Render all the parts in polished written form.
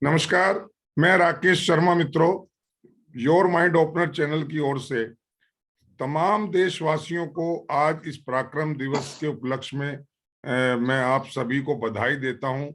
नमस्कार। मैं राकेश शर्मा मित्रों, योर माइंड ओपनर चैनल की ओर से तमाम देशवासियों को आज इस पराक्रम दिवस के उपलक्ष्य में मैं आप सभी को बधाई देता हूं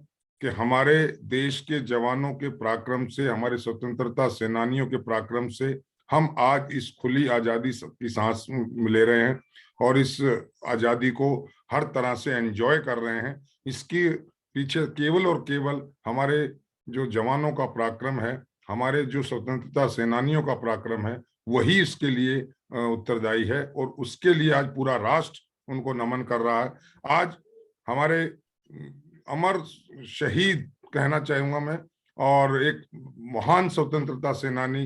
कि हमारे देश के जवानों के पराक्रम से, हमारे स्वतंत्रता सेनानियों के पराक्रम से हम आज इस खुली आज़ादी की सांस ले रहे हैं और इस आज़ादी को हर तरह से एंजॉय कर रहे हैं। इसकी पीछे केवल और केवल हमारे जो जवानों का पराक्रम है, हमारे जो स्वतंत्रता सेनानियों का पराक्रम है, वही इसके लिए उत्तरदायी है और उसके लिए आज पूरा राष्ट्र उनको नमन कर रहा है। आज हमारे अमर शहीद कहना चाहूंगा मैं, और एक महान स्वतंत्रता सेनानी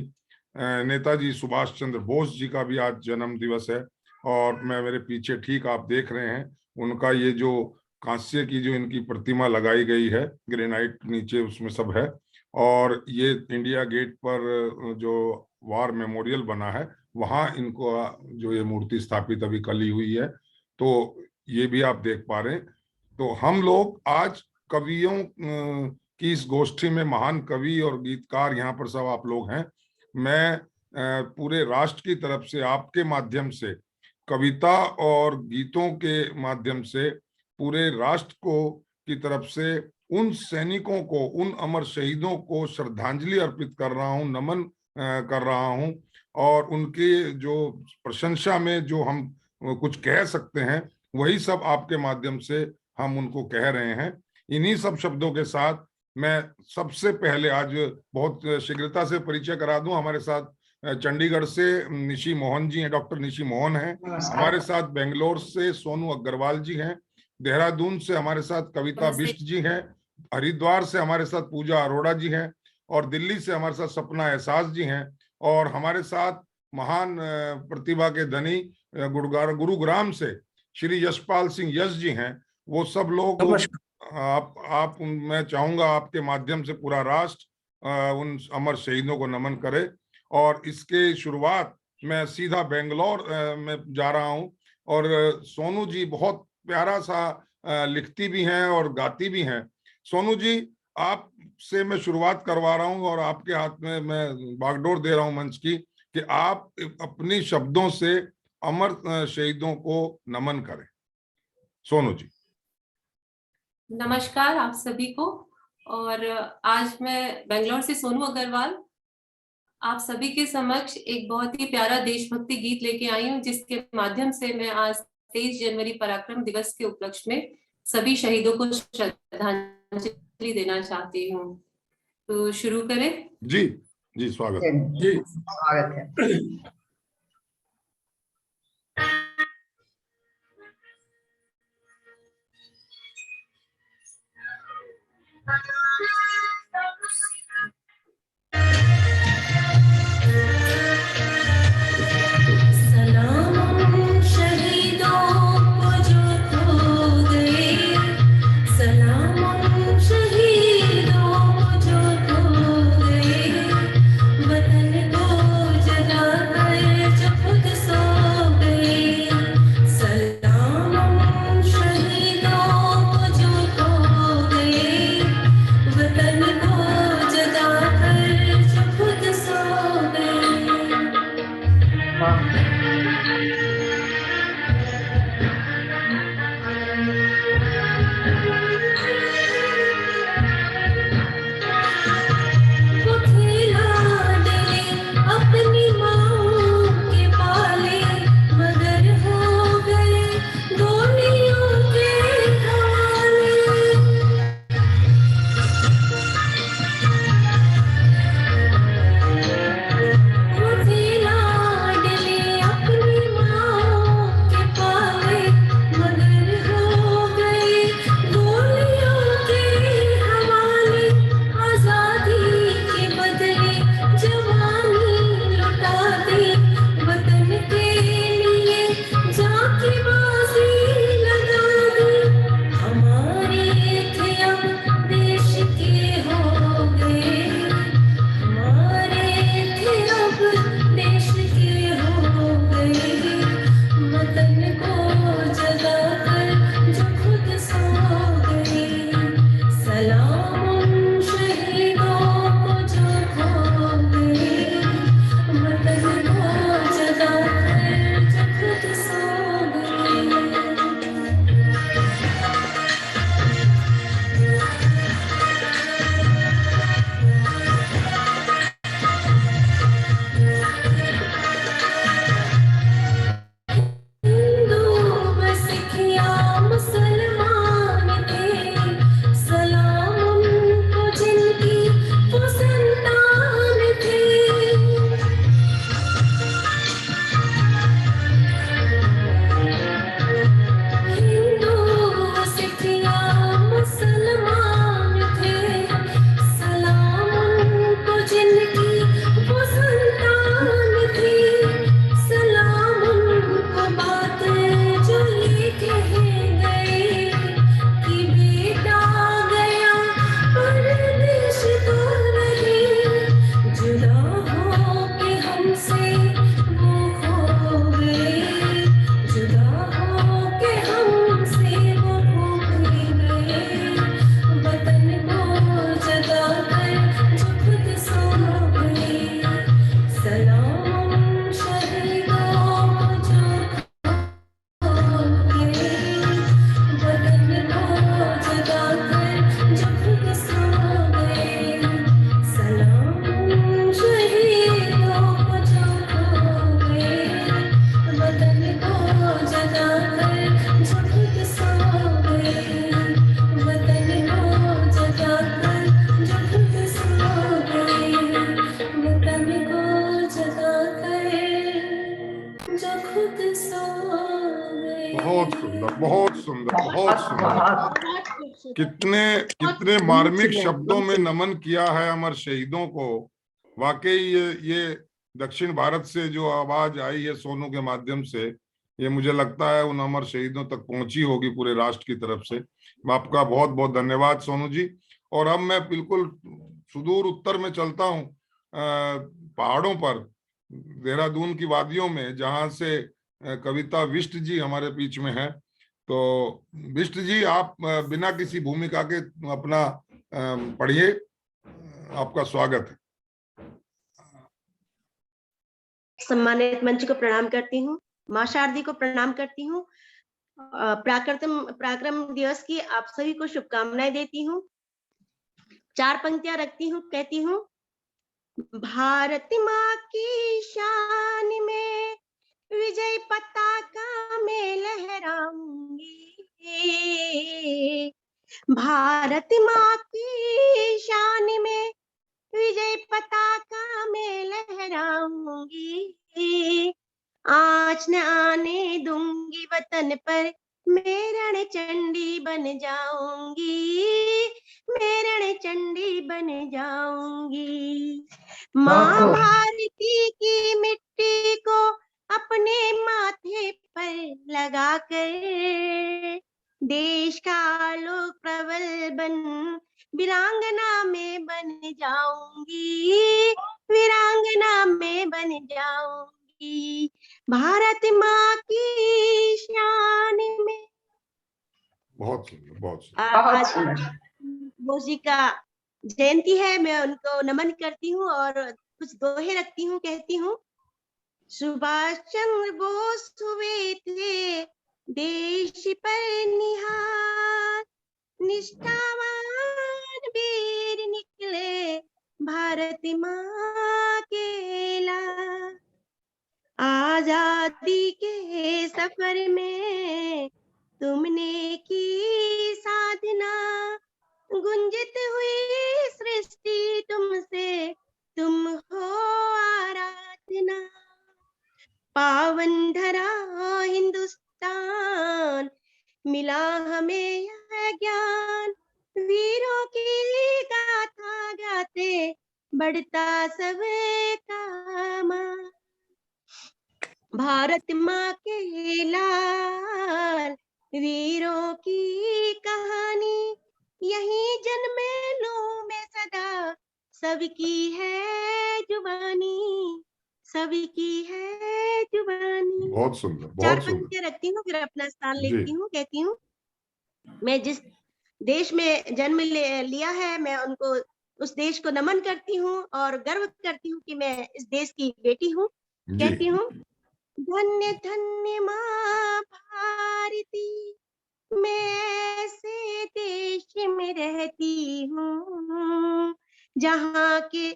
नेताजी सुभाष चंद्र बोस जी का भी आज जन्म दिवस है। और मैं मेरे पीछे ठीक आप देख रहे हैं, उनका ये जो कांस्य की जो इनकी प्रतिमा लगाई गई है, ग्रेनाइट नीचे उसमें सब है, और ये इंडिया गेट पर जो वार मेमोरियल बना है वहां इनको जो ये मूर्ति स्थापित अभी कल ही हुई है, तो ये भी आप देख पा रहे हैं। तो हम लोग आज कवियों की इस गोष्ठी में, महान कवि और गीतकार यहाँ पर सब आप लोग हैं। मैं पूरे राष्ट्र की तरफ से आपके माध्यम से, कविता और गीतों के माध्यम से पूरे राष्ट्र को की तरफ से उन सैनिकों को, उन अमर शहीदों को श्रद्धांजलि अर्पित कर रहा हूं, नमन कर रहा हूं, और उनके जो प्रशंसा में जो हम कुछ कह सकते हैं वही सब आपके माध्यम से हम उनको कह रहे हैं। इन्हीं सब शब्दों के साथ मैं सबसे पहले आज बहुत शीघ्रता से परिचय करा दूं। हमारे साथ चंडीगढ़ से निशी मोहन जी हैं, डॉक्टर निशी मोहन हैं। हमारे साथ बेंगलोर से सोनू अग्रवाल जी हैं। देहरादून से हमारे साथ कविता बिष्ट जी हैं। हरिद्वार से हमारे साथ पूजा अरोड़ा जी हैं, और दिल्ली से हमारे साथ सपना एहसास जी हैं। और हमारे साथ महान प्रतिभा के धनी गुरुग्राम से श्री यशपाल सिंह यश जी हैं। वो सब लोग मैं चाहूंगा आपके माध्यम से पूरा राष्ट्र उन अमर शहीदों को नमन करे। और इसके शुरुआत मैं सीधा बेंगलोर में जा रहा हूं, और सोनू जी बहुत प्यारा सा लिखती भी हैं और गाती भी हैं। सोनू जी, आपसे मैं शुरुआत करवा रहा हूं और आपके हाथ में मैं बागडोर दे रहा हूं मंच की, कि आप अपनी शब्दों से अमर शहीदों को नमन करें। सोनू जी। नमस्कार आप सभी को। और आज मैं बेंगलोर से सोनू अग्रवाल आप सभी के समक्ष एक बहुत ही प्यारा देशभक्ति गीत लेके आई हूँ, जिसके माध्यम से मैं आज 23 जनवरी पराक्रम दिवस के उपलक्ष्य में सभी शहीदों को श्रद्धांजलि देना चाहती हूँ। तो शुरू करें? जी जी, स्वागत जी, स्वागत है। कितने कितने मार्मिक शब्दों में नमन किया है अमर शहीदों को। वाकई ये दक्षिण भारत से जो आवाज आई है सोनू के माध्यम से, ये मुझे लगता है उन अमर शहीदों तक पहुंची होगी पूरे राष्ट्र की तरफ से। आपका बहुत बहुत धन्यवाद सोनू जी। और अब मैं बिल्कुल सुदूर उत्तर में चलता हूँ, पहाड़ों पर, देहरादून की वादियों में, जहां से कविता विष्ट जी हमारे बीच में है। तो विष्ट जी, आप बिना किसी भूमिका के अपना पढ़िए, आपका स्वागत है। सम्मानित मंच को प्रणाम करती हूँ, माँ शारदी को प्रणाम करती हूँ। पराक्रम दिवस की आप सभी को शुभकामनाएं देती हूँ। 4 पंक्तियां रखती हूँ, कहती हूँ, भारत माँ की शान में विजय पताका में लहराऊंगी, भारत माँ की शान में विजय पताका में लहराऊंगी, आँच न आने दूंगी वतन पर, मैं रण चंडी बन जाऊंगी, मैं रण चंडी बन जाऊंगी। माँ भारती की मिट्टी को अपने माथे पर लगाकर देश का आलोक प्रबल बन वीरांगना में बन जाऊंगी, वीरांगना में बन जाऊंगी, भारत माँ की शान में। बहुत सुंदर, बहुत सुंदर। आज बोस जी का जयंती है, मैं उनको नमन करती हूँ और कुछ दोहे रखती हूँ, कहती हूँ, सुभाष चंद्र बोस हुए थे देश पर निहार, निष्ठावान वीर निकले भारत माँ के लाल, आजादी के सफर में तुमने की साधना, गुंजित हुई सृष्टि तुमसे, तुम हो आराधना, पावन धरा हिंदुस्तान, मिला हमें यह ज्ञान, वीरों की गाथा गाते बढ़ता सबका मान, भारत माँ के लाल वीरों की कहानी, यही जन्मे लूं मैं सदा, सबकी है जुबानी, सबकी है जुबानी। बहुत सुंदर, 4 बहुत सुंदर। पंक्तियां रखती हूँ, फिर अपना स्थान जी। लेती हूँ, कहती हूँ, मैं जिस देश में जन्म लिया है, मैं उनको, उस देश को नमन करती हूँ और गर्व करती हूँ कि मैं इस देश की बेटी हूँ। जी। कहती हूँ, धन्य धन्य माँ भारती, मैं ऐसे देश में रहती हूँ, जहाँ के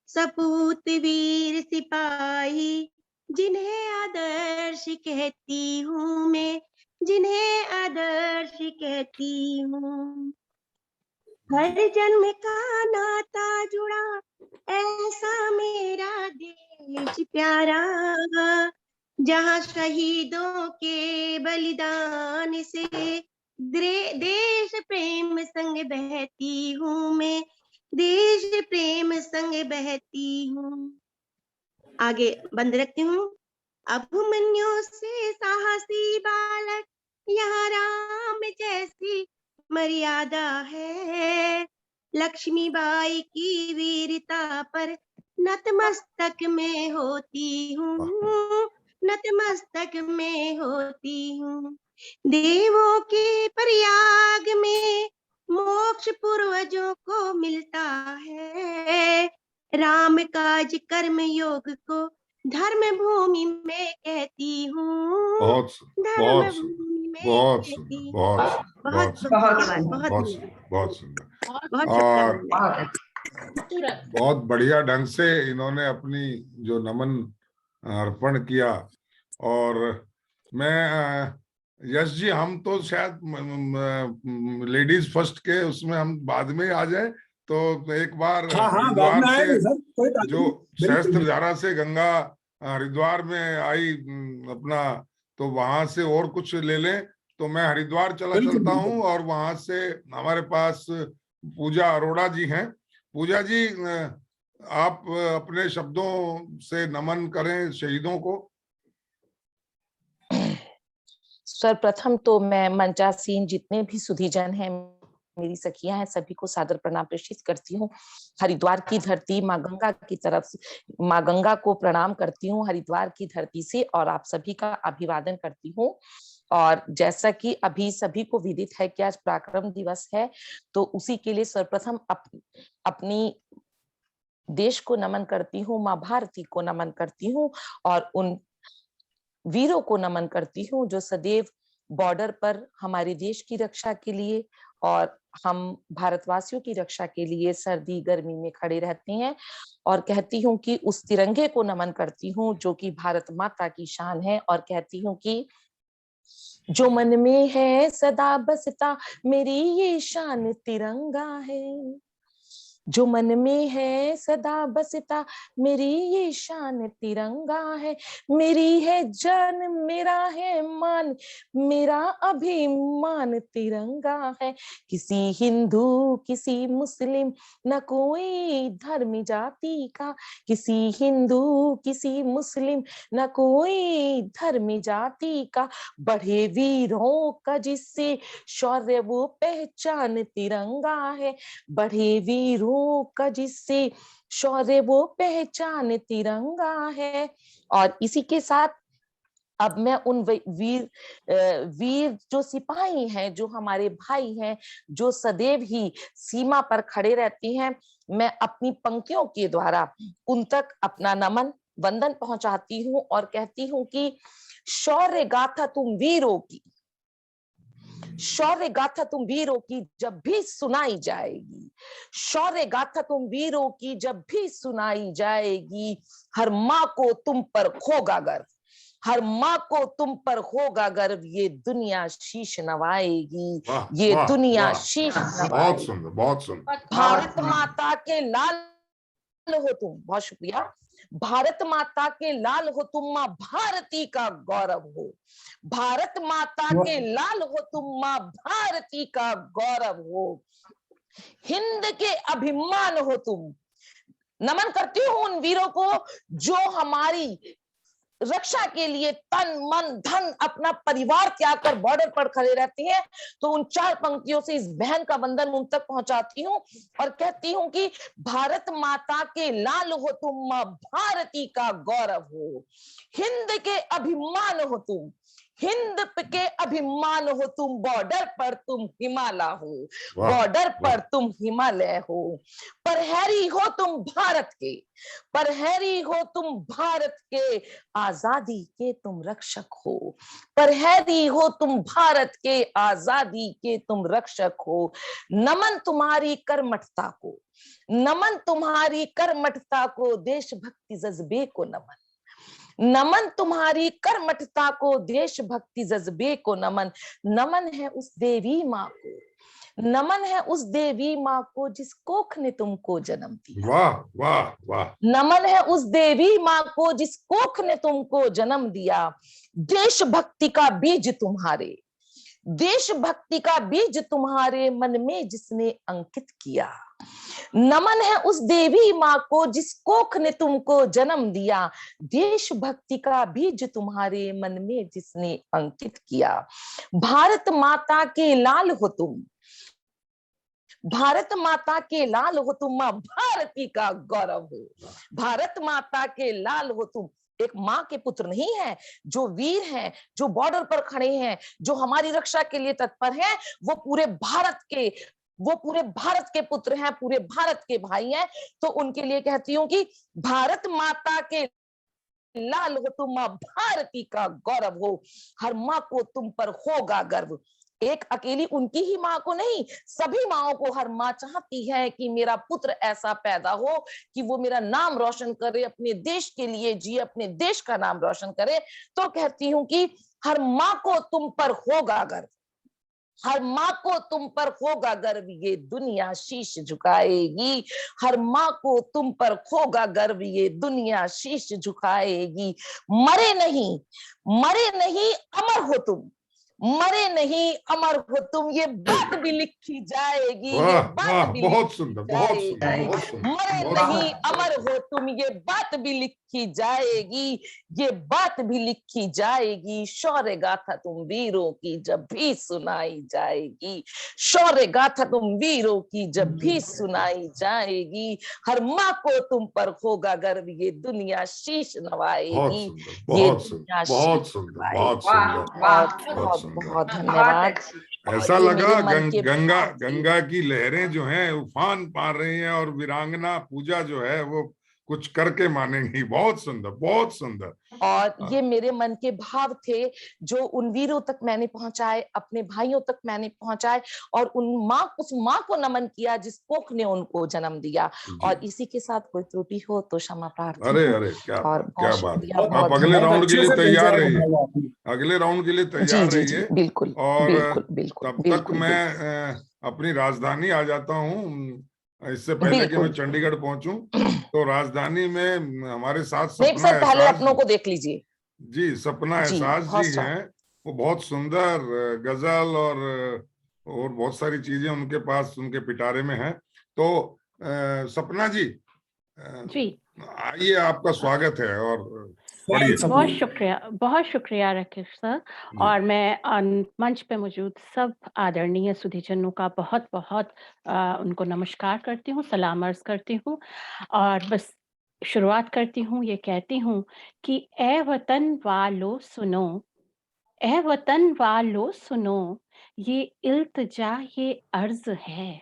सपूत वीर सिपाही, जिन्हें आदर्श कहती हूँ मैं, जिन्हें आदर्श कहती हूँ, हर जन्म का नाता जुड़ा ऐसा मेरा देश प्यारा, जहाँ शहीदों के बलिदान से देश प्रेम संग बहती हूँ मैं, देश प्रेम संग बहती हूँ। आगे बंद रखती हूँ, अभिमन्यु से साहसी बालक, यहाँ राम जैसी मर्यादा है, लक्ष्मीबाई की वीरता पर नतमस्तक में होती हूँ, नतमस्तक में होती हूँ, देवों के प्रयाग में मोक्ष पूर्वजों को मिलता है, राम काज कर्म योग को धर्म भूमि में कहती हूँ, बहुत धर्म भूमि में बहुत कहती सुंदर, हूँ। बहुत बहुत बहुत सुंदर, बहुत सुंदर। बहुत और शुभकामनाएं। बहुत बढ़िया ढंग से इन्होंने अपनी जो नमन अर्पण किया। और मैं यश जी, हम तो शायद लेडीज फर्स्ट के उसमें हम बाद में आ जाए, तो एक बार हरिद्वार से जो सहस्त्र धारा से गंगा हरिद्वार में आई अपना, तो वहां से और कुछ ले लें, तो मैं हरिद्वार चलता बिल्कुल। हूँ और वहां से हमारे पास पूजा अरोड़ा जी हैं। पूजा जी, आप अपने शब्दों से नमन करें शहीदों को। सर्वप्रथम तो मैं मंचासीन जितने भी सुधीजन हैं, मेरी सखियां हैं, सभी को सादर प्रणाम प्रेषित करती हूँ। हरिद्वार की धरती माँ गंगा की तरफ माँ गंगा को प्रणाम करती हूँ हरिद्वार की धरती से, और आप सभी का अभिवादन करती हूँ। और जैसा कि अभी सभी को विदित है कि आज पराक्रम दिवस है, तो उसी के लिए सर्वप्रथम अपनी देश को नमन करती हूँ, माँ भारती को नमन करती हूँ, और उन वीरों को नमन करती हूँ जो सदैव बॉर्डर पर हमारे देश की रक्षा के लिए और हम भारतवासियों की रक्षा के लिए सर्दी गर्मी में खड़े रहते हैं। और कहती हूँ कि उस तिरंगे को नमन करती हूँ जो कि भारत माता की शान है, और कहती हूँ कि जो मन में है सदा बसता मेरी ये शान तिरंगा है। जो मन में है सदा बसता मेरी ये शान तिरंगा है। मेरी है जान मेरा है मान मेरा अभिमान तिरंगा है। किसी हिंदू किसी मुस्लिम न कोई धर्म जाति का, किसी हिंदू किसी मुस्लिम न कोई धर्म जाति का, बढ़े वीरों का जिससे शौर्य वो पहचान तिरंगा है। बढ़े वीरों का जिससे शौर्य वो पहचान तिरंगा है। और इसी के साथ अब मैं उन वीर जो सिपाही हैं, जो हमारे भाई हैं, जो सदैव ही सीमा पर खड़े रहते हैं, मैं अपनी पंक्तियों के द्वारा उन तक अपना नमन वंदन पहुंचाती हूँ और कहती हूँ कि शौर्य गाथा तुम वीरों की, शौर्य गाथा तुम वीरों की जब भी सुनाई जाएगी, शौर्य गाथा तुम वीरों की जब भी सुनाई जाएगी, हर माँ को तुम पर होगा गर्व, हर माँ को तुम पर होगा गर्व, ये दुनिया शीश नवाएगी, ये दुनिया शीश नवाएगी। बहुत सुंदर, बहुत सुंदर। भारत माता के लाल हो तुम, बहुत शुक्रिया। भारत माता के लाल हो तुम, माँ भारती का गौरव हो। भारत माता के लाल हो तुम, माँ भारती का गौरव हो। हिंद के अभिमान हो तुम। नमन करती हूँ उन वीरों को जो हमारी रक्षा के लिए तन मन धन अपना परिवार त्याग कर बॉर्डर पर खड़े रहती हैं। तो उन चार पंक्तियों से इस बहन का वंदन उन तक पहुंचाती हूँ और कहती हूँ कि भारत माता के लाल हो तुम, माँ भारती का गौरव हो। हिंद के अभिमान हो तुम, हिंद के अभिमान हो तुम, बॉर्डर पर तुम हिमालय हो, बॉर्डर पर तुम हिमालय हो। परहरी हो तुम भारत के, परहरी हो तुम भारत के, आजादी के तुम रक्षक हो। परहरी हो तुम भारत के, आजादी के तुम रक्षक हो। नमन तुम्हारी कर्मठता को, नमन तुम्हारी कर्मठता को, देशभक्ति जज्बे को नमन। नमन तुम्हारी कर्मठता को, देशभक्ति जज्बे को नमन। नमन है उस देवी माँ को, नमन है उस देवी माँ को जिस कोख ने तुमको जन्म दिया। वाह वाह वाह। नमन है उस देवी माँ को जिस कोख ने तुमको जन्म दिया। देशभक्ति का बीज तुम्हारे, देशभक्ति का बीज तुम्हारे मन में जिसने अंकित किया। नमन है उस देवी माँ को जिस कोख ने तुमको जन्म दिया। देशभक्ति का बीज तुम्हारे मन में जिसने अंकित किया। भारत माता के लाल हो तुम, भारत माता के लाल हो तुम, माँ भारती का गौरव हो। भारत माता के लाल हो तुम। एक माँ के पुत्र नहीं है, जो वीर हैं, जो बॉर्डर पर खड़े हैं, जो हमारी रक्षा के लिए तत्पर हैं, वो पूरे भारत के पुत्र हैं, पूरे भारत के भाई हैं। तो उनके लिए कहती हूँ कि भारत माता के लाल हो तुम, माँ भारती का गौरव हो। हर माँ को तुम पर होगा गर्व। एक अकेली उनकी ही माँ को नहीं, सभी माँओं को हर माँ चाहती है कि मेरा पुत्र ऐसा पैदा हो कि वो मेरा नाम रोशन करे, अपने देश के लिए जिए, अपने देश का नाम रोशन करे। तो कहती हूँ कि हर माँ को तुम पर होगा गर्व, हर माँ को तुम पर होगा गर्व, ये दुनिया शीश झुकाएगी। हर माँ को तुम पर होगा गर्व, ये दुनिया शीश झुकाएगी। मरे नहीं, मरे नहीं, अमर हो तुम, मरे नहीं अमर हो तुम, ये बात भी लिखी जाएगी, ये वाह बात वाह, भी बहुत सुंदर, बहुत सुंदर, जाएगी। बहुत सुंदर, मरे बहुत नहीं सुंदर। अमर हो तुम, ये बात भी लिखी जाएगी, ये बात भी लिखी जाएगी। शौर्य गाथा तुम वीरों की जब भी सुनाई जाएगी, शौर्य गाथा तुम वीरों की जब भी सुनाई जाएगी। हर माँ को तुम पर होगा गर्व, ये दुनिया शीश बहुत नवाएगी, सुंदर, ये बहुत दुनिया सुंदर, बहुत शीश सुंदर, नवाएगी। बहुत सुंदर, बहुत बहुत बहुत सुंदर। बहुत धन्यवाद। ऐसा और ये मेरे लगा मन के गंगा भाव थे। गंगा की लहरें जो हैं उफान पा रही हैं और वीरांगना पूजा जो है वो कुछ करके मानेंगी। बहुत सुंदर, बहुत सुंदर। और ये मेरे मन के भाव थे जो उन वीरों तक मैंने पहुंचाए, अपने भाइयों तक मैंने पहुंचाए, और उस माँ को नमन किया जिस कोख ने उनको जन्म दिया। जी। और इसी के साथ कोई त्रुटि हो तो क्षमा प्रार्थी अरे हूँ। अरे, क्या और बात, क्या बहुत बात। शुक्रिया, आप बहुत अगले धन्यवाद। राउंड के लिए तैयार रहिए, अगले राउंड के लिए जी तैयार जी जी, रहिए। बिल्कुल और बिल्कुल बिल्कुल तब तक बिल्कुल मैं बिल्कुल अपनी राजधानी आ जाता हूँ, इससे पहले कि मैं बिल्कुल। चंडीगढ़ पहुंचूं। तो राजधानी में हमारे साथ नहीं सपना सर, पहले एहसास अपनों जी, को देख लीजिए। जी सपना जी एहसास बहुत जी स्वागत। हैं। वो बहुत सुंदर गजल और बहुत सारी चीजें उनके पास, उनके पिटारे में हैं। तो सपना जी, जी आइए, आपका स्वागत है, और पढ़िए। बहुत शुक्रिया राकेश सर। जी। और मैं मंच पे मौजूद सब आदरणीय सुधीजनों का बहुत बहुत उनको नमस्कार करती हूँ, सलाम अर्ज करती हूँ। और बस शुरुआत करती हूँ, ये कहती हूँ कि ए वतन वालों सुनो, ए वतन वालों सुनो, ये इल्तिजा ये अर्ज है।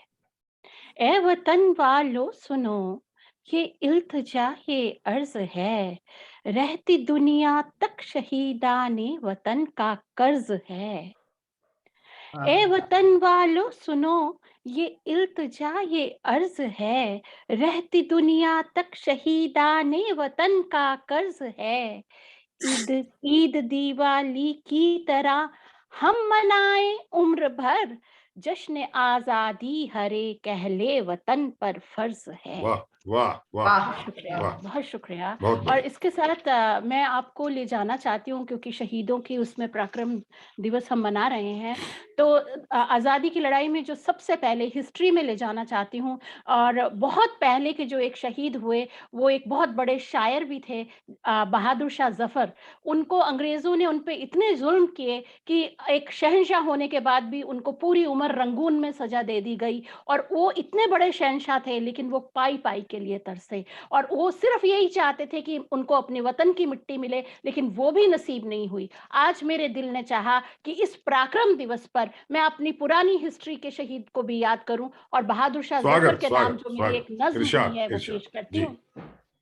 ए वतन वालों सुनो, ये इल्तिजा ये अर्ज है। रहती दुनिया तक शहीदाने वतन का कर्ज है। ए वतन वालों सुनो, ये इल्तिजा ये अर्ज है। रहती दुनिया तक शहीदाने वतन का कर्ज है। ईद ईद दिवाली की तरह हम मनाएं उम्र भर, जश्न आजादी हरे कहले वतन पर फर्ज है। वाह वाह वाह शुक्रिया, वाह, बहुत शुक्रिया। बहुत और बढ़िया। इसके साथ मैं आपको ले जाना चाहती हूँ, क्योंकि शहीदों की उसमें पराक्रम दिवस हम मना रहे हैं, तो आज़ादी की लड़ाई में जो सबसे पहले हिस्ट्री में ले जाना चाहती हूँ। और बहुत पहले के जो एक शहीद हुए, वो एक बहुत बड़े शायर भी थे, बहादुर शाह जफर। उनको अंग्रेजों ने उन पे इतने जुल्म किए कि एक शहंशाह होने के बाद भी उनको पूरी उम्र रंगून में सजा दे दी गई। और वो इतने बड़े शहंशाह थे, लेकिन वो पाई पाई के लिए तरसे, और वो सिर्फ यही चाहते थे कि उनको अपने वतन की मिट्टी मिले, लेकिन वो भी नसीब नहीं हुई। आज मेरे दिल ने चाहा कि इस पराक्रम दिवस पर मैं अपनी पुरानी हिस्ट्री के शहीद को भी याद करूं, और बहादुर शाह जफर स्वागत, के नाम स्वागत, जो मेरी एक स्वागत। नज्म हुई इरशाद, है वो इरशाद। पेश करती जी। हूँ,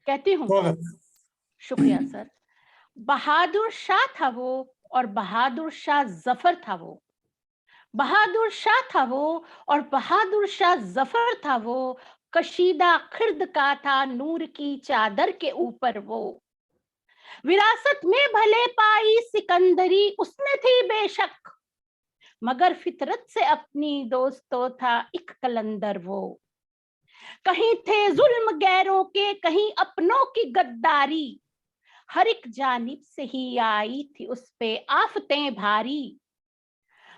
कहती हूँ। शुक्रिया सर। बहादुर शाह था वो, और बहादुर शाह जफर था वो। बहादुर शाह था वो, और बहादुर शाह जफर था वो। कशीदा खिर्द का था नूर की चादर के ऊपर वो। विरासत में भले पाई सिकंदरी उसने थी बेशक, मगर फितरत से अपनी दोस्तों था एक कलंदर वो। कहीं थे जुल्म गैरों के, कहीं अपनों की गद्दारी, हर एक जानिब से ही आई थी उस पे आफतें भारी।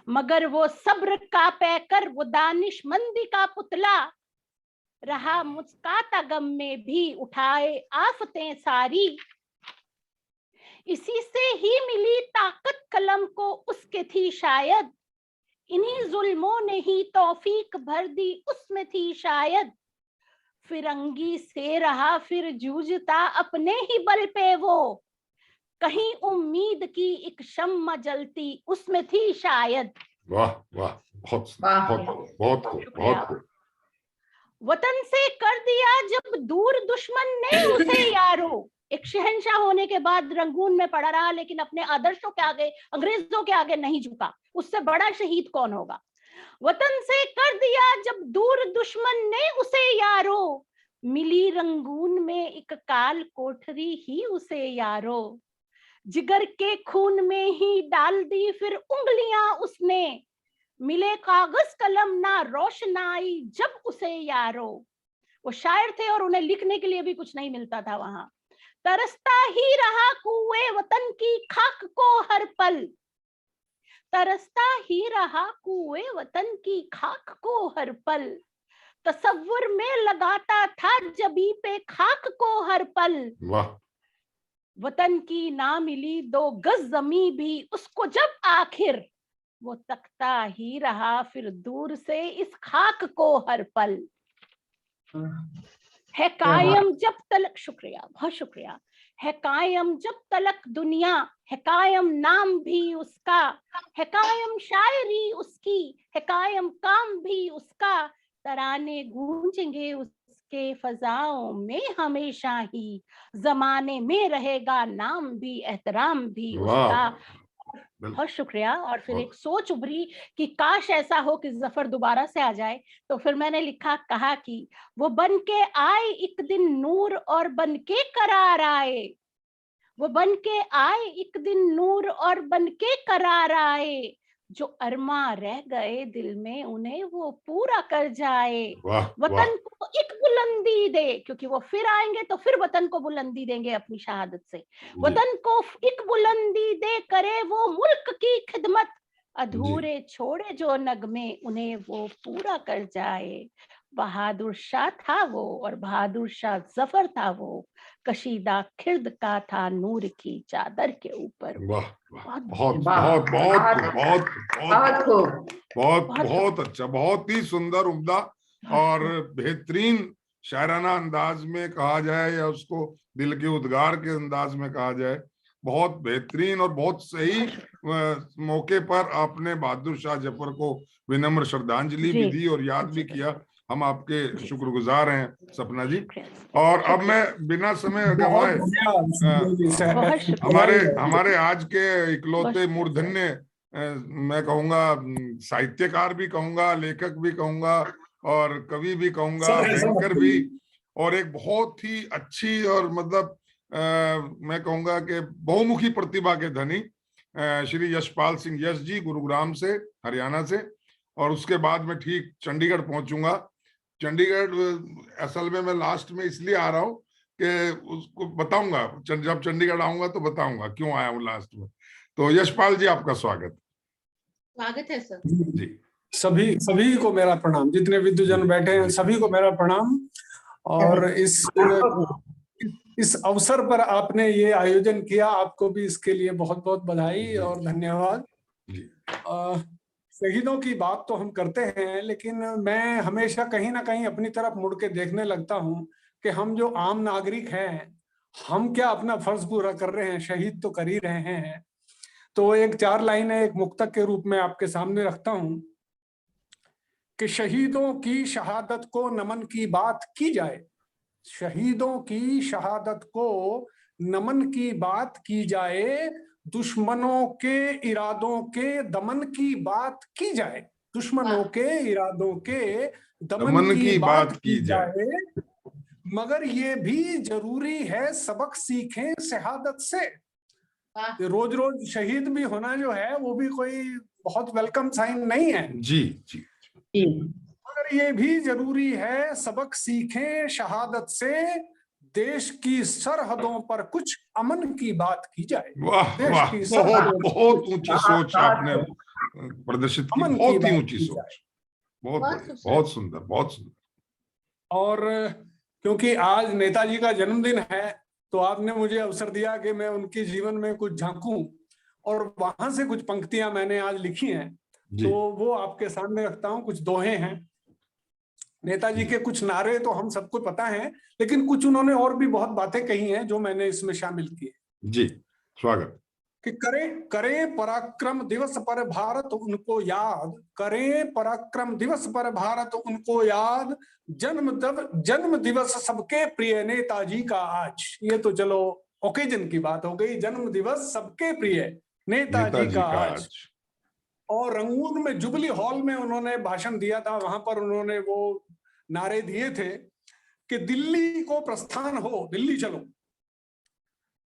मगर वो सब्र का पैकर, वो दानिशमंदी का पुतला, रहा मुस्काता गम में भी उठाए आफतें सारी। इसी से ही मिली ताकत कलम को उसके थी शायद, इन्हीं जुल्मों ने ही तौफीक भर दी उसमें थी शायद। फिरंगी से रहा फिर जूझता अपने ही बल पे वो, कहीं उम्मीद की एक शम्मा जलती उसमें थी शायद। वाह वाह, बहुत बहुत बहुत खूब, बहुत खूब। वतन से कर दिया जब दूर दुश्मन ने उसे यारो, एक शहंशाह होने के बाद रंगून में पड़ा रहा, लेकिन अपने आदर्शों के आगे, अंग्रेजों के आगे नहीं झुका। उससे बड़ा शहीद कौन होगा। वतन से कर दिया जब दूर दुश्मन ने उसे यारो, मिली रंगून में एक काल कोठरी ही उसे यारो। जिगर के खून में ही डाल दी फिर उंगलियां उसने, मिले कागज कलम ना रोशनाई जब उसे यारो। वो शायर थे और उन्हें लिखने के लिए भी कुछ नहीं मिलता था वहां। तरसता ही रहा कुएं वतन की खाक को हर पल, तरसता ही रहा कुएं वतन की खाक को हर पल, तसव्वुर में लगाता था जबी पे खाक को हर पल। वाह, वतन की ना मिली 2 गज जमी भी उसको जब आखिर, वो तकता ही रहा फिर दूर से इस खाक को हर पल। है कायम जब तलक, शुक्रिया, बहुत शुक्रिया, है कायम जब तलक दुनिया, है कायम नाम भी उसका, है कायम शायरी उसकी, है कायम काम भी उसका, तराने गूंजेंगे उसके फजाओं में हमेशा ही, जमाने में रहेगा नाम भी एहतराम भी उसका। बहुत शुक्रिया। और फिर एक सोच उभरी कि काश ऐसा हो कि जफर दोबारा से आ जाए, तो फिर मैंने लिखा, कहा कि वो बन के आए एक दिन नूर और बन के करार आए, वो बन के आए एक दिन नूर और बन के करार आए, जो अरमा रह गए दिल में उन्हें वो पूरा कर जाए। वतन को एक बुलंदी दे, क्योंकि वो फिर आएंगे तो फिर वतन को बुलंदी देंगे अपनी शहादत से। वतन को एक बुलंदी दे करे वो मुल्क की खिदमत, अधूरे छोड़े जो नगमे उन्हें वो पूरा कर जाए। बहादुर शाह था वो और बहादुर शाह जफर था वो, कशीदा खिर्द का था नूर की चादर के ऊपर। बहुत बहुत बहुत बहुत बहुत बहुत अच्छा, बहुत ही सुंदर, उम्दा और बेहतरीन शायराना अंदाज में कहा जाए या उसको दिल के उद्गार के अंदाज में कहा जाए, बहुत बेहतरीन और बहुत सही मौके पर आपने बहादुर शाह जफर को विनम्र श्रद्धांजलि भी दी और याद भी किया। हम आपके शुक्रगुजार हैं सपना जी। और अब मैं बिना समय गंवाए हमारे आज के इकलौते मूर्धन्य, मैं कहूँगा साहित्यकार भी कहूँगा, लेखक भी कहूँगा और कवि भी कहूँगा, एंकर भी, और एक बहुत ही अच्छी और मतलब मैं कहूँगा कि बहुमुखी प्रतिभा के धनी श्री यशपाल सिंह यश जी, गुरुग्राम से, हरियाणा से। और उसके बाद मैं ठीक चंडीगढ़ पहुंचूंगा। चंडीगढ़ असल में मैं लास्ट में इसलिए आ रहा हूँ कि उसको बताऊंगा, जब चंडीगढ़ आऊंगा तो बताऊंगा क्यों आया हूँ लास्ट में। तो यशपाल जी, आपका स्वागत है सर जी। सभी को मेरा प्रणाम, जितने विद्वजन बैठे हैं सभी को मेरा प्रणाम। और इस अवसर पर आपने ये आयोजन किया, आपको भी इसके लिए बहुत बहुत बधाई और धन्यवाद। शहीदों की बात तो हम करते हैं, लेकिन मैं हमेशा कहीं ना कहीं अपनी तरफ मुड़ के देखने लगता हूं कि हम जो आम नागरिक हैं, हम क्या अपना फर्ज पूरा कर रहे हैं? शहीद तो कर ही रहे हैं। तो एक 4 लाइनें एक मुक्तक के रूप में आपके सामने रखता हूं कि शहीदों की शहादत को नमन की बात की जाए, शहीदों की शहादत को नमन की बात की जाए, दुश्मनों के इरादों के दमन की बात की जाए, दुश्मनों के इरादों के दमन की बात की जाए, मगर ये भी जरूरी है सबक सीखें शहादत से। रोज रोज शहीद भी होना जो है वो भी कोई बहुत वेलकम साइन नहीं है। जी जी, मगर ये भी जरूरी है सबक सीखें शहादत से, देश की सरहदों पर कुछ अमन की बात की जाए। वाह वाह, बहुत ऊंची सोच आपने प्रदर्शित की, बहुत ही ऊंची सोच, बहुत सुंदर, बहुत सुंदर। और क्योंकि आज नेताजी का जन्मदिन है तो आपने मुझे अवसर दिया कि मैं उनके जीवन में कुछ झांकूं, और वहां से कुछ पंक्तियां मैंने आज लिखी हैं, तो वो आपके सामने रखता हूं। कुछ दोहे हैं। नेताजी के कुछ नारे तो हम सबको पता है, लेकिन कुछ उन्होंने और भी बहुत बातें कही हैं जो मैंने इसमें शामिल की है। जी, स्वागत। कि करे पराक्रम दिवस पर भारत उनको याद, करे पराक्रम दिवस पर भारत उनको याद, जन्म दिवस सबके प्रिय नेताजी का आज। ये तो चलो ओकेजन की बात हो गई, जन्म दिवस सबके प्रिय नेताजी का आज। और रंगून में जुबली हॉल में उन्होंने भाषण दिया था, वहां पर उन्होंने वो नारे दिए थे कि दिल्ली को प्रस्थान हो, दिल्ली चलो,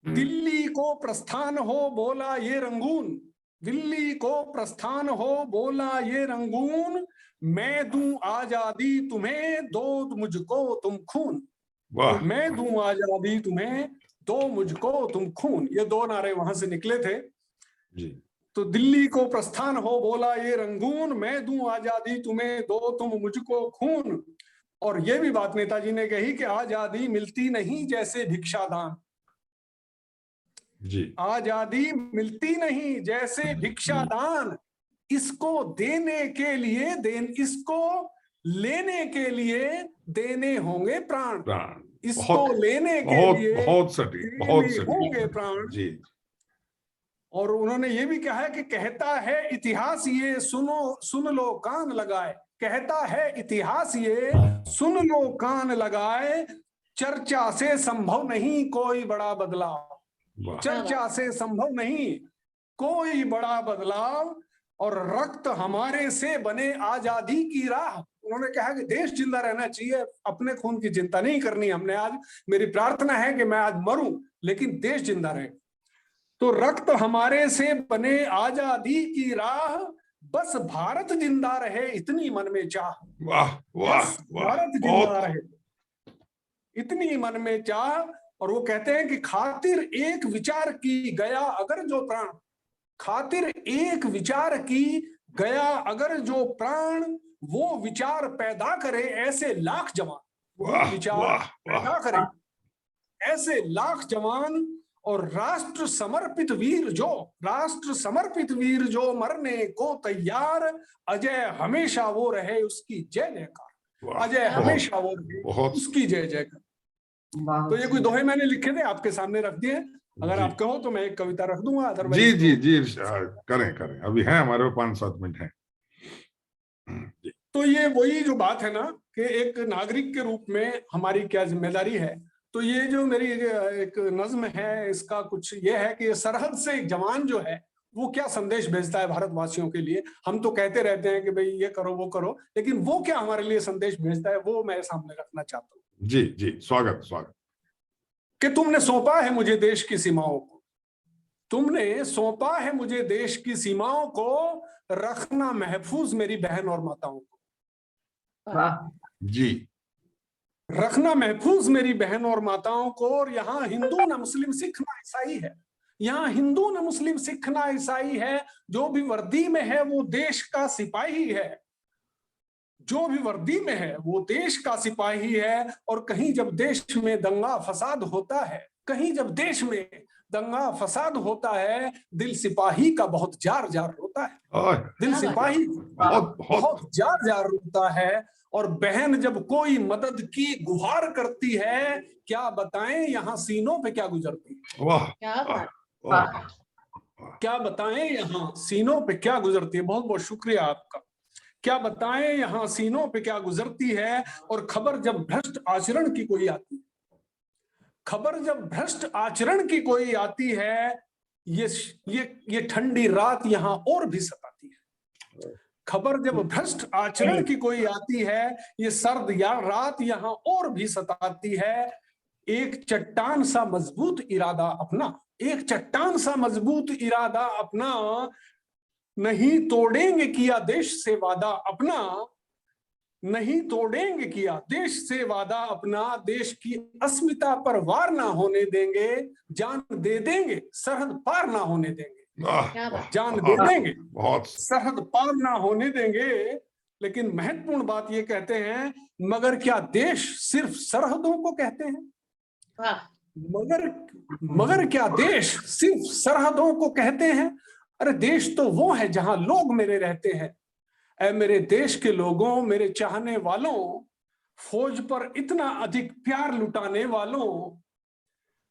दिल्ली को प्रस्थान हो बोला ये रंगून, दिल्ली को प्रस्थान हो बोला ये रंगून, मैं दूं आजादी तुम्हें दो मुझको तुम खून, मैं दूं आजादी तुम्हें दो मुझको तुम खून। ये 2 नारे वहां से निकले थे। जी। तो दिल्ली को प्रस्थान हो बोला ये रंगून, मैं दूं आजादी तुम्हें, दो तुम मुझको खून। और ये भी बात नेताजी ने कही कि आजादी मिलती नहीं जैसे भिक्षादान, जी, आजादी मिलती नहीं जैसे भिक्षादान, इसको देने के लिए इसको लेने के लिए देने होंगे प्राण, प्राण, इसको लेने के बहुत लिए बहुत सटीक, बहुत देने होंगे सटीक। प्राण। जी, और उन्होंने ये भी कहा है कि कहता है इतिहास ये सुन लो कान लगाए, कहता है इतिहास ये सुन लो कान लगाए, चर्चा से संभव नहीं कोई बड़ा बदलाव, वाह, चर्चा से संभव नहीं कोई बड़ा बदलाव, और रक्त हमारे से बने आजादी की राह। उन्होंने कहा कि देश जिंदा रहना चाहिए, अपने खून की चिंता नहीं करनी हमने। आज मेरी प्रार्थना है कि मैं आज मरूं लेकिन देश जिंदा रहे। तो रक्त हमारे से बने आजादी की राह, बस भारत जिंदा रहे इतनी मन में चाह, वाह, वाह, बस वाह, भारत जिंदा बहुत, रहे इतनी मन में चाह। और वो कहते हैं कि खातिर एक विचार की गया अगर जो प्राण, खातिर एक विचार की गया अगर जो प्राण, वो विचार पैदा करे ऐसे लाख जवान, वो वाह, विचार वाह, पैदा वाह, करे ऐसे लाख जवान। और राष्ट्र समर्पित वीर जो, राष्ट्र समर्पित वीर जो मरने को तैयार, अजय हमेशा वो रहे उसकी जय जयकार, वाह, अजय हमेशा वो रहे बहुत, उसकी जय जयकार। तो ये कोई दोहे मैंने लिखे थे, आपके सामने रख दिए। अगर जी। आप कहो तो मैं एक कविता रख दूंगा, जी अदरवाइज जी जी, करें करें, अभी है हमारे 5-7 मिनट हैं। जी, तो ये वही जो बात है ना कि एक नागरिक के रूप में हमारी क्या जिम्मेदारी है। तो ये जो मेरी एक नज्म है, इसका कुछ ये है कि सरहद से एक जवान जो है वो क्या संदेश भेजता है भारतवासियों के लिए। हम तो कहते रहते हैं कि भाई ये करो वो करो, लेकिन वो क्या हमारे लिए संदेश भेजता है वो मैं सामने रखना चाहता हूँ। जी जी, स्वागत स्वागत। कि तुमने सौंपा है मुझे देश की सीमाओं को, तुमने सौंपा है मुझे देश की सीमाओं को, रखना महफूज मेरी बहन और माताओं को, जी, रखना महफूज मेरी बहन और माताओं को। और यहाँ हिंदू न मुस्लिम सिख न ईसाई है, यहाँ हिंदू न मुस्लिम सिख न ईसाई है, जो भी वर्दी में है वो देश का सिपाही है, जो भी वर्दी में है वो देश का सिपाही है। और कहीं जब देश में दंगा फसाद होता है, कहीं जब देश में दंगा फसाद होता है, दिल सिपाही का बहुत जार जार रोता है, दिल सिपाही बहुत जार जार रोता है। और बहन जब कोई मदद की गुहार करती है, क्या बताएं यहाँ सीनों पे क्या गुजरती है, वाह, क्या बताएं यहाँ सीनों पे क्या गुजरती है। बहुत बहुत शुक्रिया आपका। क्या बताएं यहाँ सीनों पे क्या गुजरती है। और खबर जब भ्रष्ट आचरण की कोई आती है, खबर जब भ्रष्ट आचरण की कोई आती है, ये ठंडी रात यहाँ और भी सताती है। खबर जब भ्रष्ट आचरण की कोई आती है, ये सर्द या रात यहाँ और भी सताती है। एक चट्टान सा मजबूत इरादा अपना, एक चट्टान सा मजबूत इरादा अपना, नहीं तोड़ेंगे किया देश से वादा अपना, नहीं तोड़ेंगे किया देश से वादा अपना, देश की अस्मिता पर वार ना होने देंगे, जान दे देंगे सरहद पार ना होने देंगे, जान दे देंगे सरहद पार ना होने देंगे। लेकिन महत्वपूर्ण बात ये कहते हैं, मगर क्या देश सिर्फ सरहदों को कहते हैं, मगर क्या देश सिर्फ सरहदों को कहते हैं। अरे देश तो वो है जहां लोग मेरे रहते हैं। ऐ मेरे देश के लोगों, मेरे चाहने वालों, फौज पर इतना अधिक प्यार लुटाने वालों,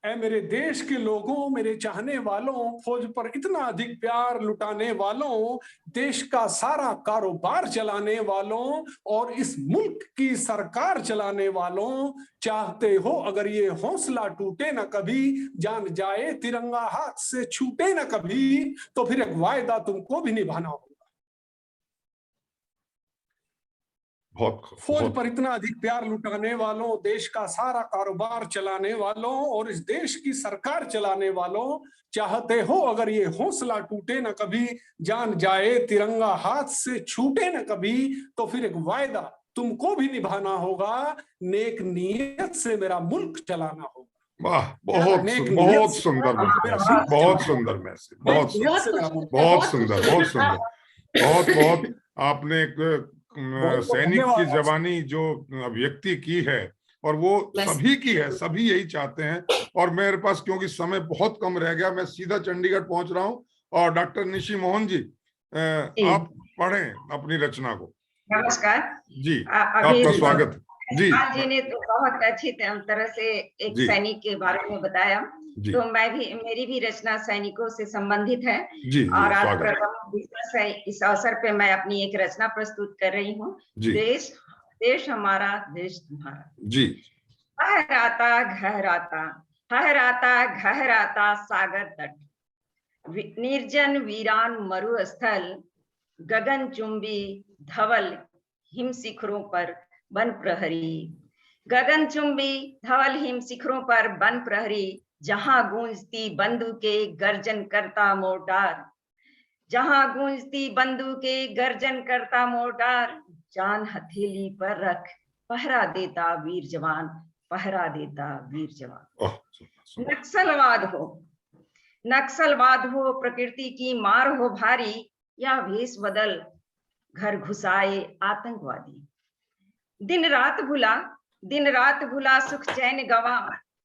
ऐ मेरे देश के लोगों, मेरे चाहने वालों, फौज पर इतना अधिक प्यार लुटाने वालों, देश का सारा कारोबार चलाने वालों और इस मुल्क की सरकार चलाने वालों, चाहते हो अगर ये हौसला टूटे न कभी, जान जाए तिरंगा हाथ से छूटे न कभी, तो फिर एक वायदा तुमको भी निभाना होगा। फौज पर इतना अधिक प्यार लुटाने वालों, देश का सारा कारोबार चलाने वालों और इस देश की सरकार चलाने वालों, चाहते हो अगर ये हौसला टूटे न कभी, जान जाए तिरंगा हाथ से छूटे न कभी, तो फिर एक वायदा तुमको भी निभाना होगा, नेक नीयत से मेरा मुल्क चलाना होगा, वाह, बहुत अनेक बहुत नियत सुंदर से मैसेज, बहुत सुंदर मैसेज, बहुत सुंदर, बहुत सुंदर, बहुत सुंदर, बहुत बहुत आपने एक सैनिक की धन्यवाद। जवानी जो अभिव्यक्ति की है, और वो सभी की है, सभी यही चाहते हैं। और मेरे पास क्योंकि समय बहुत कम रह गया, मैं सीधा चंडीगढ़ पहुंच रहा हूं, और डॉक्टर निशी मोहन जी आप पढ़ें अपनी रचना को। नमस्कार जी, अभी आपका स्वागत है। जी पाल जी ने तो बहुत अच्छी तरह से एक जी। सैनिक के बारे में बताया, जी तो मेरी भी रचना सैनिकों से संबंधित है। जी जी, और आज स्वागत है। प्रमुख दिवस है, इस अवसर पे मैं अपनी एक रचना प्रस्तुत कर रही हूँ। जी देश देश हमारा, देश तुम्हारा। जी। फहराता घहराता, फहराता घहराता सागर तट, निर्जन वीरान मरुस्थल, गगनचुंबी धवल हिम शिखरों पर वन प्रहरी, गगनचुंबी धवल हिम शिखरों पर वन प्रहरी, जहां गूंजती बंदूके गर्जन करता मोर्टार, जहां गूंजती बंदूके गर्जन करता मोर्टार, जान हथेली पर रख पहरा देता वीर जवान, पहरा देता वीर जवान। ओह, नक्सलवाद हो प्रकृति की मार हो भारी, या भेष बदल घर घुसाए आतंकवादी, दिन रात भुला सुख चैन गवा,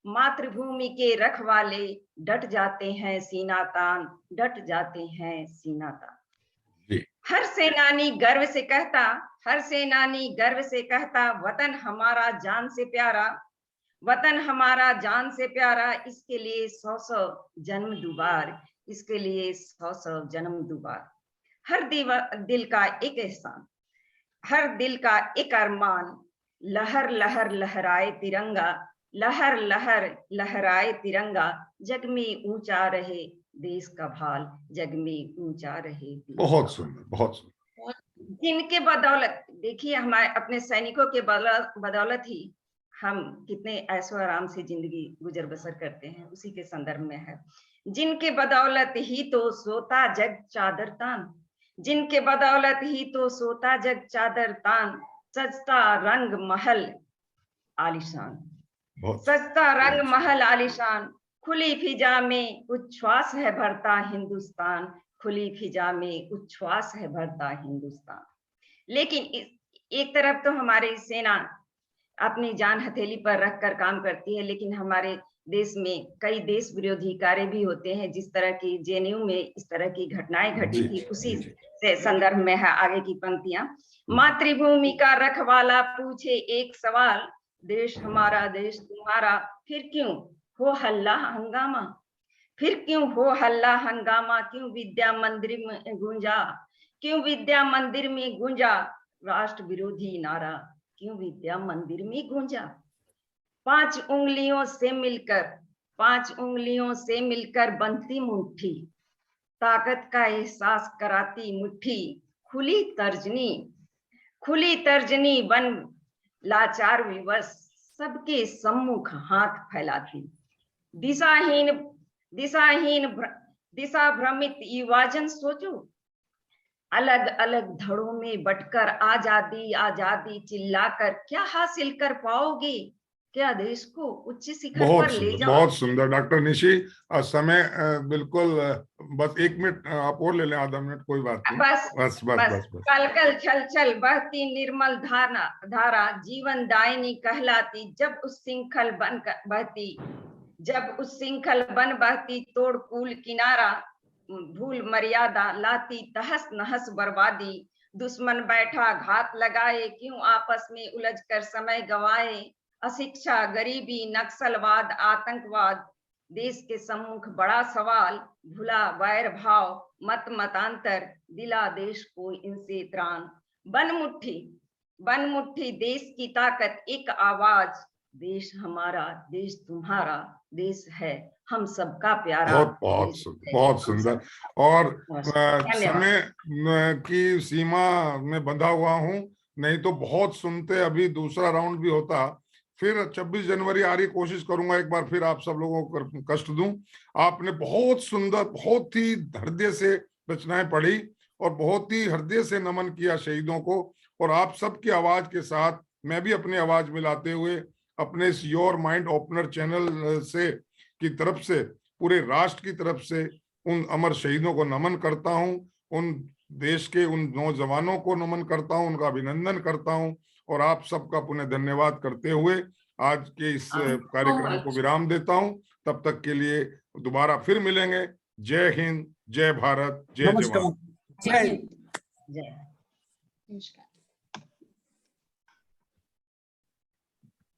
मातृभूमि के रखवाले डट जाते हैं सीना तान, डट जाते हैं सीना तान। हर सेनानी गर्व से कहता, हर सेनानी गर्व से कहता, वतन हमारा जान से प्यारा, वतन हमारा जान से प्यारा, इसके लिए 100 जन्म दुबार, इसके लिए 100 जन्म दुबार। हर दिल का एक एहसान, हर दिल का एक अरमान, लहर लहर लहराए तिरंगा, लहर लहर लहराए तिरंगा, जग में ऊंचा रहे देश का भाल, जग में ऊंचा रहे। बहुत सुंदर, बहुत सुंदर। जिनके बदौलत, देखिए हमारे अपने सैनिकों के बदौलत ही हम कितने ऐशो आराम से जिंदगी गुजर बसर करते हैं, उसी के संदर्भ में है। जिनके बदौलत ही तो सोता जग चादर तान, जिनके बदौलत ही तो सोता जग चादर तान, सजता रंग महल आलिशान, सजता रंग महल आलिशान, खुली फिजा में उच्छ्वास है भरता हिंदुस्तान, खुली फिजा में उच्छ्वास है भरता हिंदुस्तान। लेकिन एक तरफ तो हमारी सेना अपनी जान हथेली पर रखकर काम करती है, लेकिन हमारे देश में कई देश विरोधी कार्य भी होते हैं, जिस तरह की जेएनयू में इस तरह की घटनाएं घटी थी, उसी से संदर्भ में है आगे की पंक्तियां। मातृभूमि का रखवाला पूछे एक सवाल, देश हमारा देश तुम्हारा, फिर क्यों हो हल्ला हंगामा, फिर क्यों हो हल्ला हंगामा, क्यों विद्या मंदिर में गूंजा, क्यों विद्या मंदिर में गूंजा राष्ट्र विरोधी नारा, क्यों विद्या मंदिर में गूंजा। 5 उंगलियों से मिलकर बंधती मुट्ठी, ताकत का एहसास कराती मुट्ठी, खुली तर्जनी बन लाचार विवश, सबके सम्मुख हाथ फैलाती, दिशा भ्रमित युवाजन सोचो, अलग अलग धड़ों में बटकर आजादी आजादी चिल्लाकर क्या हासिल कर पाओगे, क्या देश को उच्च शिखर पर ले जाओ। बहुत सुंदर डॉक्टर निशी, समय बिल्कुल, बस 1 मिनट आप और ले लें, आधा मिनट, कोई बात नहीं। बस। कल कल छल छल बहती निर्मल धारा जीवन दायिनी कहलाती, जब उस श्रृंखल बन बहती तोड़ कूल किनारा, भूल मर्यादा लाती तहस नहस बर्बादी, दुश्मन बैठा घात लगाए, क्यों आपस में उलझ कर समय गवाए, अशिक्षा गरीबी नक्सलवाद आतंकवाद, देश के सम्मुख बड़ा सवाल, भुला वैर भाव मत मतांतर, दिला देश को इनसे त्राण, बन मुट्ठी देश की ताकत एक आवाज, देश हमारा देश तुम्हारा, देश है हम सबका प्यारा। बहुत सुंदर। और समय की सीमा में बंधा हुआ हूं, नहीं तो बहुत सुनते, अभी दूसरा राउंड भी होता, फिर 26 जनवरी आ रही, कोशिश करूंगा एक बार फिर आप सब लोगों को कष्ट दूं। आपने बहुत सुंदर, बहुत ही हृदय से रचनाएं पढ़ी, और बहुत ही हृदय से नमन किया शहीदों को, और आप सबकी आवाज के साथ मैं भी अपनी आवाज मिलाते हुए अपने इस योर माइंड ओपनर चैनल से की तरफ से पूरे राष्ट्र की तरफ से उन अमर शहीदों को नमन करता हूं, उन देश के उन नौजवानों को नमन करता हूं, उनका अभिनंदन करता हूं और आप सबका पुनः धन्यवाद करते हुए आज के इस कार्यक्रम को विराम देता हूं। तब तक के लिए दोबारा फिर मिलेंगे। जय हिंद, जय भारत, जय जवान। नमस्कार। जय जय नमस्कार।